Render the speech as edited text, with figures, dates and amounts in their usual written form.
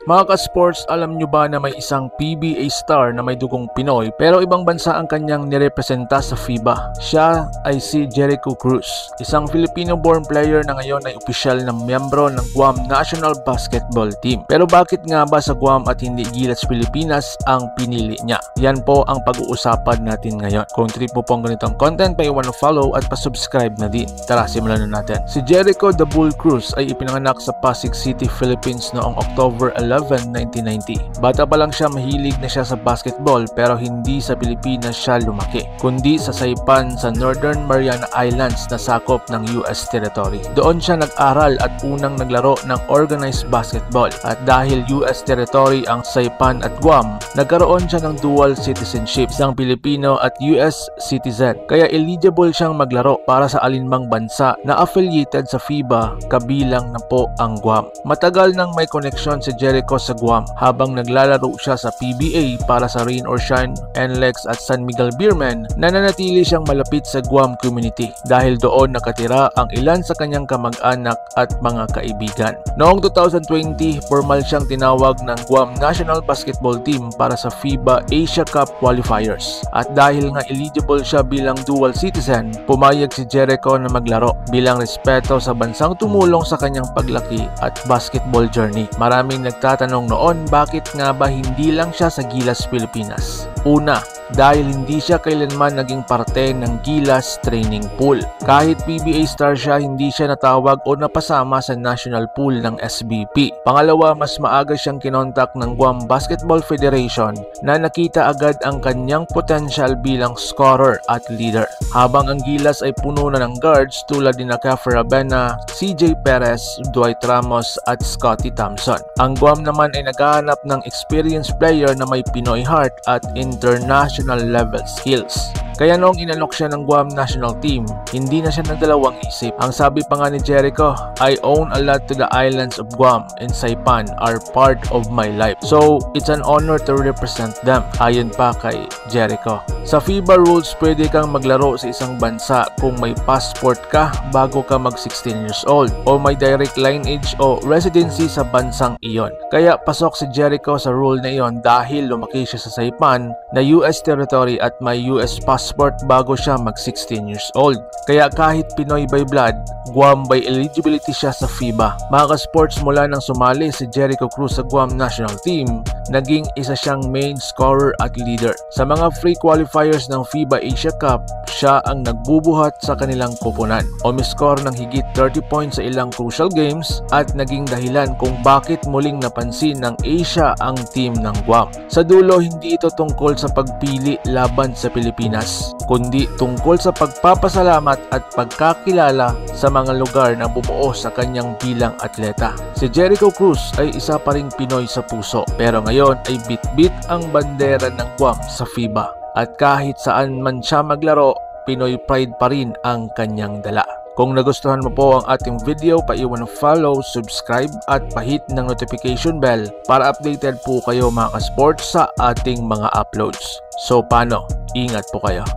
Mga ka-sports, alam nyo ba na may isang PBA star na may dugong Pinoy pero ibang bansa ang kanyang nirepresenta sa FIBA? Siya ay si Jericho Cruz, isang Filipino-born player na ngayon ay opisyal na miyembro ng Guam National Basketball Team. Pero bakit nga ba sa Guam at hindi Gilas Pilipinas ang pinili niya? Yan po ang pag-uusapan natin ngayon. Kung trip mo pong ganitong content, pa-iwan na follow at pa-subscribe na din. Tara, simulan na natin. Si Jericho "The Bull" Cruz ay ipinanganak sa Pasig City, Philippines noong October 11, 1990. Bata pa lang siya, mahilig na siya sa basketball pero hindi sa Pilipinas siya lumaki, kundi sa Saipan sa Northern Mariana Islands na sakop ng US territory. Doon siya nag-aral at unang naglaro ng organized basketball at dahil US territory ang Saipan at Guam, nagkaroon siya ng dual citizenship, isang Pilipino at US citizen. Kaya eligible siyang maglaro para sa alinmang bansa na affiliated sa FIBA, kabilang na po ang Guam. Matagal nang may koneksyon si Jericho sa Guam habang naglalaro siya sa PBA para sa Rain or Shine, NLEX at San Miguel Beermen. Nananatili siyang malapit sa Guam community dahil doon nakatira ang ilan sa kanyang kamag-anak at mga kaibigan. Noong 2020, formal siyang tinawag ng Guam National Basketball Team para sa FIBA Asia Cup qualifiers. At dahil nga eligible siya bilang dual citizen, pumayag si Jericho na maglaro bilang respeto sa bansang tumulong sa kanyang paglaki at basketball journey. Maraming nagtatanong noon bakit nga ba hindi lang siya sa Gilas Pilipinas. Una, dahil hindi siya kailanman naging parte ng Gilas training pool. Kahit PBA star siya, hindi siya natawag o napasama sa national pool ng SBP. Pangalawa, mas maaga siyang kinontak ng Guam Basketball Federation na nakita agad ang kanyang potential bilang scorer at leader. Habang ang Gilas ay puno na ng guards tulad ni Keffer Rabena, CJ Perez, Dwight Ramos at Scotty Thompson. Ang Guam naman ay naghahanap ng experienced player na may Pinoy heart at international level skills. Kaya noong inalok siya ng Guam National Team, hindi na siya nagdalawang isip. Ang sabi pa nga ni Jericho, "I own a lot to the islands of Guam and Saipan are part of my life. So, it's an honor to represent them." Ayon pa kay Jericho. Sa FIBA rules, pwede kang maglaro sa isang bansa kung may passport ka bago ka mag 16 years old o may direct lineage o residency sa bansang iyon. Kaya pasok si Jericho sa rule na iyon dahil lumaki siya sa Saipan na US territory at may US passport bago siya mag 16 years old. Kaya kahit Pinoy by blood, Guam by eligibility siya sa FIBA. Mga ka-sports, mula nang sumali si Jericho Cruz sa Guam National Team, naging isa siyang main scorer at leader. Sa mga free qualifiers ng FIBA Asia Cup, siya ang nagbubuhat sa kanilang koponan. Umiscore ng higit 30 points sa ilang crucial games at naging dahilan kung bakit muling napansin ng Asia ang team ng Guam. Sa dulo, hindi ito tungkol sa pagpili laban sa Pilipinas, kundi tungkol sa pagpapasalamat at pagkakilala sa mga lugar na bumuo sa kanyang bilang atleta. Si Jericho Cruz ay isa pa ring Pinoy sa puso, pero ngayon ay bit-bit ang bandera ng Guam sa FIBA. At kahit saan man siya maglaro, Pinoy pride pa rin ang kanyang dala. Kung nagustuhan mo po ang ating video, pa-iwan ng follow, subscribe at pa-hit ng notification bell para updated po kayo mga ka-sports sa ating mga uploads. So paano? Ingat po kayo.